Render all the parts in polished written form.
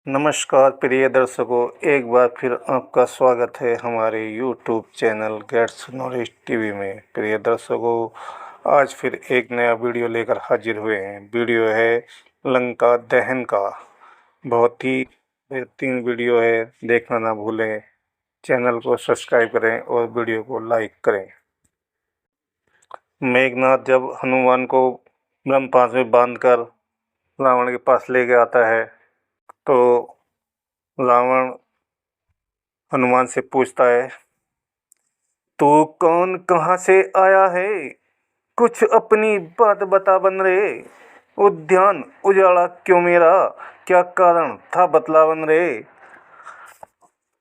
नमस्कार प्रिय दर्शकों, एक बार फिर आपका स्वागत है हमारे YouTube channel gets knowledge TV में। प्रिय दर्शकों, आज फिर एक नया वीडियो लेकर हाजिर हुए हैं। वीडियो है लंका दहन का। बहुत ही बेहतरीन वीडियो है, देखना ना भूलें। चैनल को सब्सक्राइब करें और वीडियो को लाइक करें। मेघनाथ जब हनुमान को ब्रह्मपाश में बांधकर रावण के पास लेके आता है तो रावण हनुमान से पूछता है, तू कौन, कहाँ से आया है? कुछ अपनी बात बता बन रे। उद्यान उजाड़ा क्यों मेरा? क्या कारण था बतला बन रे।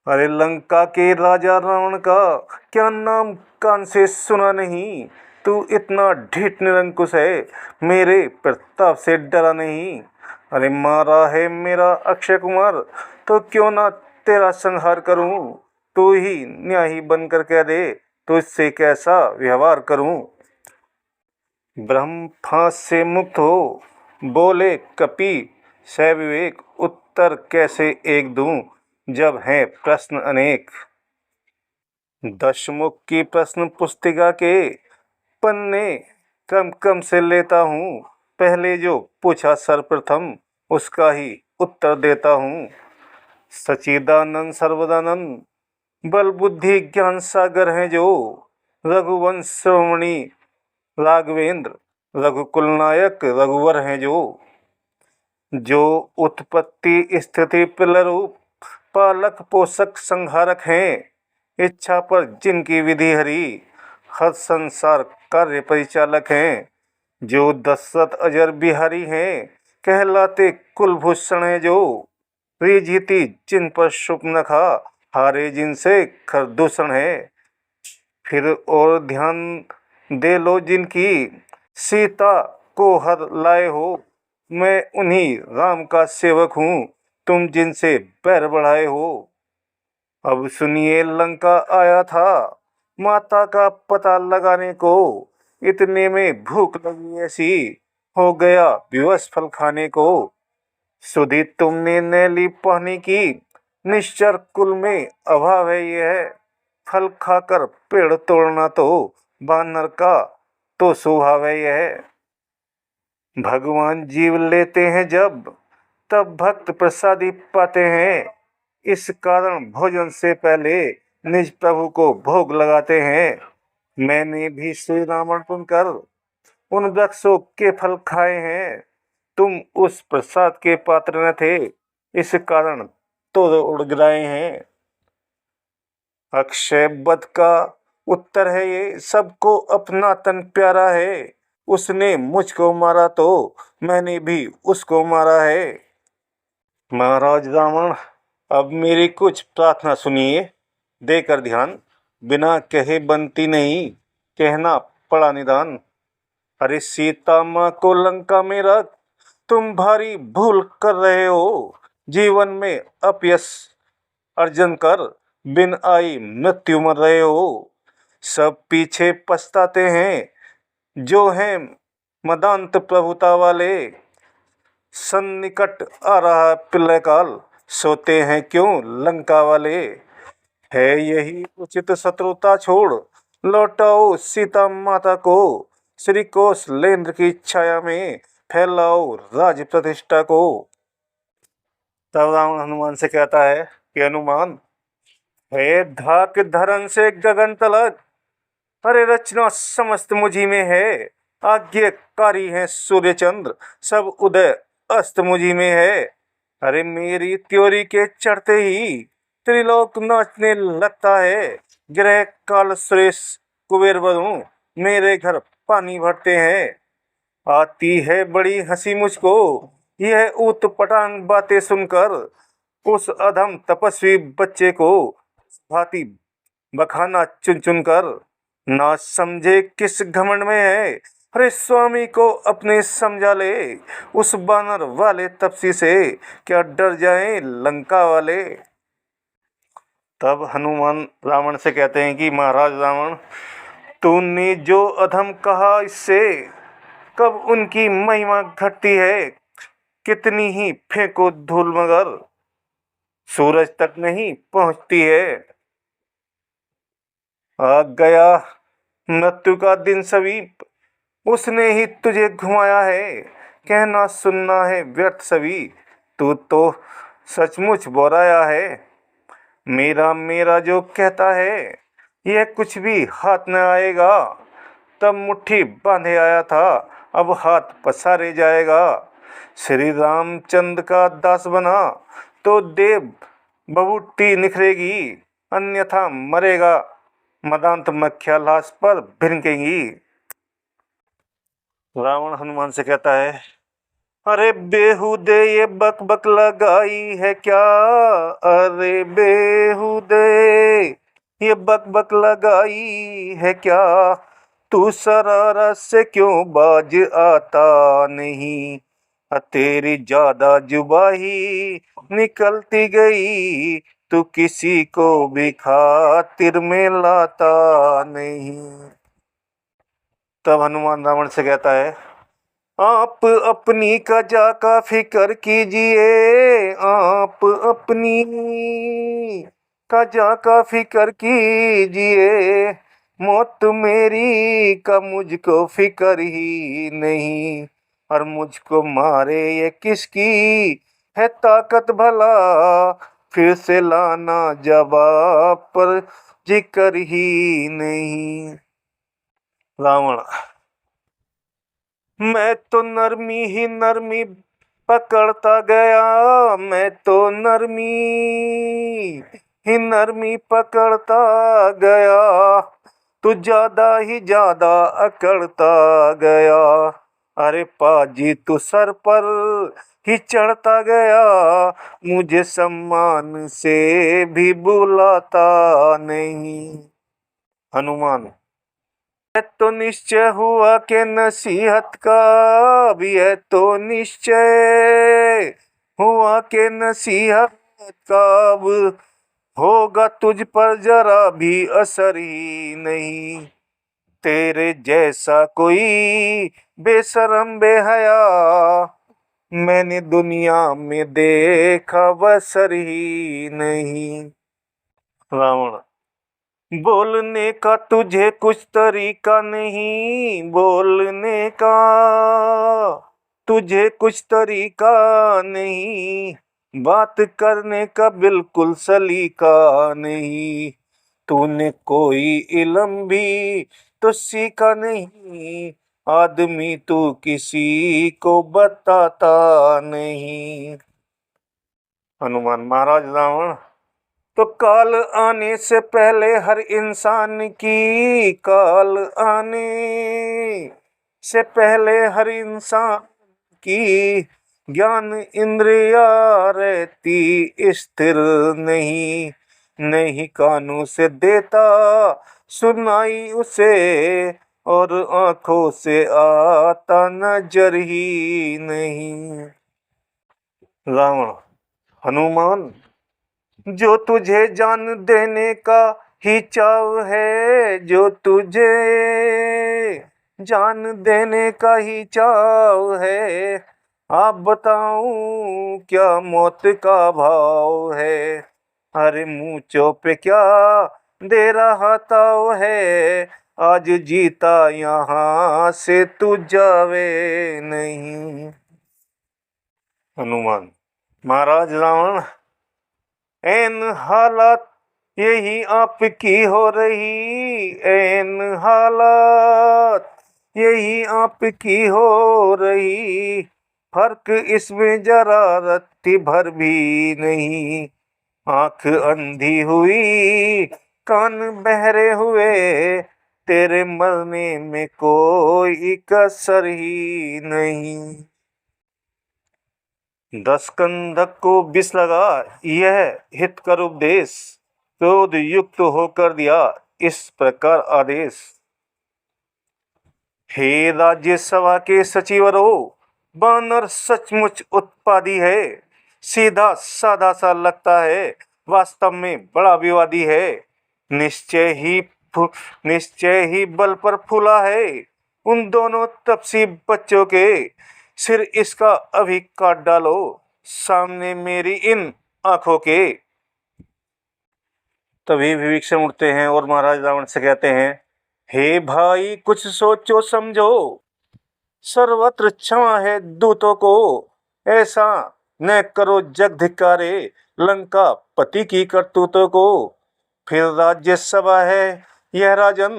अरे लंका के राजा रावण का क्या नाम कान से सुना नहीं? तू इतना ढीठ निरंकुश है, मेरे प्रताप से डरा नहीं। अरे मारा है मेरा अक्षय कुमार, तो क्यों ना तेरा संहार करूं। तू ही न्यायी बनकर कह दे, तुझसे कैसा व्यवहार करूं। ब्रह्म फांस से मुक्त हो, बोले कपि सविवेक। उत्तर कैसे एक दूं, जब हैं प्रश्न अनेक। दशमुख की प्रश्न पुस्तिका के पन्ने कम कम से लेता हूँ। पहले जो पूछा सर्वप्रथम, उसका ही उत्तर देता हूँ। सच्चिदानंद सर्वदानंद, बल बुद्धि ज्ञान सागर हैं जो। रघुवंश श्रोमणी राघवेंद्र, रघुकुल नायक रघुवर हैं जो उत्पत्ति स्थिति प्रलय रूप पालक पोषक संहारक हैं। इच्छा पर जिनकी विधि हरी, हर संसार कार्य परिचालक हैं। जो दशरथ अजर बिहारी हैं, कहलाते कुलभूषण हैं जो। रिझिति जिन पर शुभ न खा, हारे जिनसे खरदूषण है। फिर और ध्यान दे लो जिनकी, सीता को हर लाए हो। मैं उन्हीं राम का सेवक हूँ, तुम जिनसे बैर बढ़ाए हो। अब सुनिए, लंका आया था माता का पता लगाने को। इतने में भूख लगी ऐसी, हो गया विवश फल खाने को। सुधी तुमने न ली पानी की, निश्चर कुल में अभाव है यह। फल खाकर पेड़ तोड़ना तो बानर का तो स्वभाव है यह। भगवान जीव लेते हैं जब, तब भक्त प्रसादी पाते हैं। इस कारण भोजन से पहले निज प्रभु को भोग लगाते हैं। मैंने भी श्री रामन कर उन वृक्षों के फल खाए हैं। तुम उस प्रसाद के पात्र न थे, इस कारण तो उड़ गिराए हैं। अक्षय वध का उत्तर है ये, सबको अपना तन प्यारा है। उसने मुझको मारा तो मैंने भी उसको मारा है। महाराज रावण, अब मेरी कुछ प्रार्थना सुनिए, देकर ध्यान। बिना कहे बनती नहीं, कहना पड़ा निदान। अरे सीता माँ को लंका में रख, तुम भारी भूल कर रहे हो। जीवन में अपयश अर्जन कर, बिन आई मृत्यु मर रहे हो। सब पीछे पछताते हैं, जो हैं मदांत प्रभुता वाले। सन्निकट आ रहा प्रलय काल, सोते हैं क्यों लंका वाले। है यही उचित शत्रुता छोड़, लौटाओ सीता माता को। श्री कौशलेंद्र की छाया में फैलाओ राज प्रतिष्ठा को। तब रावण हनुमान से कहता है कि हनुमान, हे धाक धरन से गगन तलक, अरे रचना समस्त मुझी में है। आज्ञाकारी है सूर्य चंद्र, सब उदय अस्त मुझी में है। अरे मेरी त्योरी के चढ़ते ही त्रिलोक नाचने लगता है। ग्रह काल सुरेश कुबेर बधूं, मेरे घर पानी भरते हैं। आती है बड़ी हंसी मुझको, यह ऊतपटांग बातें सुनकर। उस अधम तपस्वी बच्चे को भांति बखाना चुन चुन कर। ना समझे किस घमंड में है, अरे स्वामी को अपने समझा ले। उस बानर वाले तपसी से क्या डर जाए लंका वाले। तब हनुमान रावण से कहते हैं कि महाराज रावण, तूने जो अधम कहा इससे कब उनकी महिमा घटती है। कितनी ही फेंको धूल मगर, सूरज तक नहीं पहुंचती है। आ गया मृत्यु का दिन समीप, उसने ही तुझे घुमाया है। कहना सुनना है व्यर्थ सभी, तू तो सचमुच बोराया है। मेरा मेरा जो कहता है, यह कुछ भी हाथ न आएगा। तब मुट्ठी बांधे आया था, अब हाथ पसारे जाएगा। श्री रामचंद्र का दास बना तो देव बबूटी निखरेगी, अन्यथा मरेगा मदांत मक्खियाँ लाश पर भिनकेंगी। रावण हनुमान से कहता है, अरे बेहुदे ये बक बक लगाई है क्या। अरे बेहुदे ये बक बक लगाई है क्या। तू शरारत से क्यों बाज आता नहीं। तेरी ज्यादा जुबाही निकलती गई, तू किसी को भी खातिर में लाता नहीं। तब हनुमान रावण से कहता है, आप अपनी कजा का फिक्र कीजिए। आप अपनी कजा का फिक्र कीजिए। मौत मेरी का मुझको फिक्र ही नहीं। और मुझको मारे ये किसकी है ताकत भला। फिर से लाना जवाब पर जिक्र ही नहीं। रावण, मैं तो नरमी ही नरमी पकड़ता गया। मैं तो नरमी ही नरमी पकड़ता गया। तू ज्यादा ही ज्यादा अकड़ता गया। अरे पाजी तू सर पर ही चढ़ता गया। मुझे सम्मान से भी बुलाता नहीं। हनुमान, तो निश्चय हुआ के नसीहत का भी है। तो निश्चय हुआ के नसीहत का अब होगा तुझ पर जरा भी असर ही नहीं। तेरे जैसा कोई बेशरम बेहया मैंने दुनिया में देखा बसर ही नहीं। रावण, बोलने का तुझे कुछ तरीका नहीं। बोलने का तुझे कुछ तरीका नहीं। बात करने का बिल्कुल सलीका नहीं। तूने कोई इल्म भी तो सीखा नहीं। आदमी तू किसी को बताता नहीं। हनुमान, महाराज रावण, तो काल आने से पहले हर इंसान की, काल आने से पहले हर इंसान की ज्ञान इंद्रिया रहती स्थिर नहीं। नहीं कानों से देता सुनाई उसे, और आंखों से आता नजर ही नहीं। रावण, हनुमान, जो तुझे जान देने का ही चाव है। जो तुझे जान देने का ही चाव है। आप बताऊं क्या मौत का भाव है। अरे मूंचों पे क्या दे रहा ताव है। आज जीता यहाँ से तू जावे नहीं। हनुमान, महाराज रावण, एन हालत यही आपकी हो रही। एन हालत यही आपकी हो रही। फर्क इसमें जरा रत्ती भर भी नहीं। आंख अंधी हुई कान बहरे हुए, तेरे मरने में कोई कसर ही नहीं। 10 कंधक को विष लगा, यह हित कर उपदेश। क्रोध युक्त होकर दिया इस प्रकार आदेश। हे राज्यसभा के सचिवरों, बानर सचमुच उत्पादी है। सीधा साधा सा लगता है, वास्तव में बड़ा विवादी है। निश्चय ही बल पर फूला है। उन दोनों तपसी बच्चों के सिर इसका अभी काट डालो, सामने मेरी इन आंखों के। तभी विभीषण उठते हैं और महाराज रावण से कहते हैं, हे भाई कुछ सोचो समझो, सर्वत्र क्षमा है दूतों को, ऐसा न करो जग धिक्कारे, लंका पति की करतूतों को। फिर राज्य सभा है यह राजन,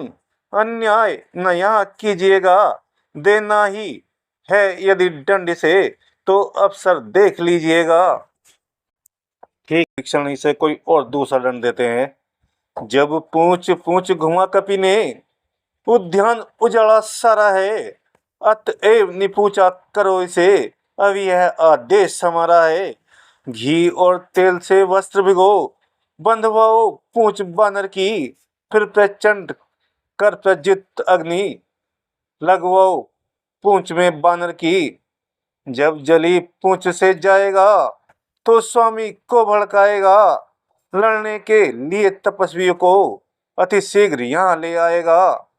अन्याय न यहाँ कीजिएगा, देना ही है यदि दंड से, तो अवसर देख लीजिएगा। ठीक क्षण से कोई और दूसरा दंड देते हैं। जब पूछ पूछ घुमा कपि ने, उद्यान उजाड़ा सारा है, अतएव निपूछा करो इसे, अब यह आदेश हमारा है। घी और तेल से वस्त्र भिगो, बंधवाओ पूंछ बानर की, फिर प्रचंड कर प्रज्वलित अग्नि, लगवाओ पूंछ में बानर की। जब जली पूंछ से जाएगा, तो स्वामी को भड़काएगा, लड़ने के लिए तपस्वियों को अति शीघ्र यहाँ ले आएगा।